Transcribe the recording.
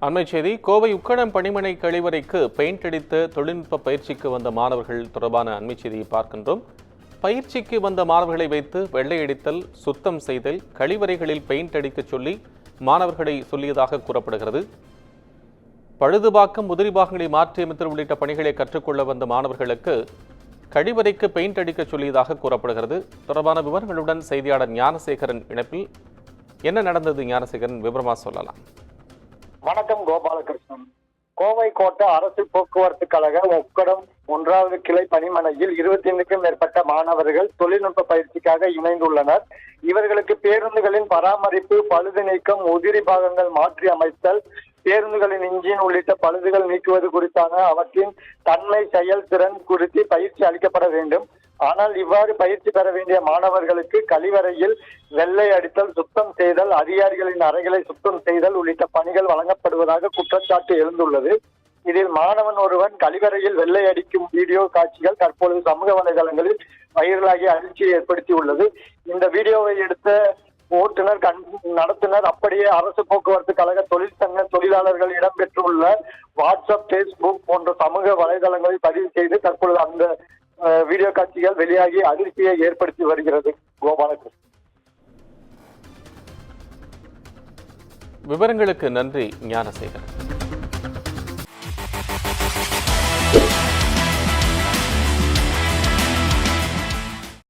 அண்மை செய்தி. கோவை உக்கடம் பணிமனை கழிவறைக்கு பெயிண்ட் அடித்த தொழில்நுட்ப பயிற்சிக்கு வந்த மாணவர்கள் தொடர்பான அண்மை செய்தியை பார்க்கின்றோம். பயிற்சிக்கு வந்த மாணவர்களை வைத்து வெள்ளை அடித்தல், சுத்தம் செய்தல், கழிவறைகளில் பெயிண்ட் அடிக்க சொல்லி மாணவர்களை சொல்லியதாக கூறப்படுகிறது. பழுதுபாக்கம், உதிரி பாகங்களை மாற்றியமைத்தல் உள்ளிட்ட பணிகளை கற்றுக்கொள்ள வந்த மாணவர்களுக்கு கழிவறைக்கு பெயிண்ட் அடிக்க சொல்லியதாக கூறப்படுகிறது. தொடர்பான விவரங்களுடன் செய்தியாளர் ஞானசேகரன் இணைப்பில். என்ன நடந்தது ஞானசேகரன், விவரமா சொல்லலாம்? வணக்கம் கோபாலகிருஷ்ணன். கோவை கோட்ட அரசு போக்குவரத்து கழக உக்கடம் 1வது கிளை பணிமனையில் 25க்கும் மேற்பட்ட மாணவர்கள் தொழில்நுட்ப பயிற்சிக்காக இணைந்துள்ளனர். இவர்களுக்கு பேருந்துகளின் பராமரிப்பு, பழுது நீக்கம், உதிரி பாகங்கள் மாற்றி அமைத்தல், பேருந்துகளின் இன்ஜின் உள்ளிட்ட பழுதுகள் நீக்குவது குறித்தான அவற்றின் தன்மை, செயல்திறன் குறித்து பயிற்சி அளிக்கப்பட வேண்டும். ஆனால் இவ்வாறு பயிற்சி பெற வேண்டிய மாணவர்களுக்கு கழிவறையில் வெள்ளை அடித்தல், சுத்தம் செய்தல், அதிகாரிகளின் அறைகளை சுத்தம் செய்தல் உள்ளிட்ட பணிகள் வழங்கப்படுவதாக குற்றச்சாட்டு எழுந்துள்ளது. இதில் மாணவன் ஒருவன் கழிவறையில் வெள்ளை அடிக்கும் வீடியோ காட்சிகள் தற்பொழுது சமூக வலைதளங்களில் வைரலாகி அதிர்ச்சியை ஏற்படுத்தியுள்ளது. இந்த வீடியோவை எடுத்த ஓட்டுநர், நடத்துனர், அப்படியே அரசு போக்குவரத்து கழக தொழிற்சங்க தொழிலாளர்கள் இடம்பெற்றுள்ள வாட்ஸ்அப், பேஸ்புக் போன்ற சமூக வலைதளங்களில் பதிவு செய்து தற்பொழுது அந்த வீடியோ காட்சிகள் வெளியாகி அதிர்ச்சியை ஏற்படுத்தி வருகிறது. கோபாலகிருஷ்ணன். விவரங்களுக்கு நன்றி ஞானசேகரன்.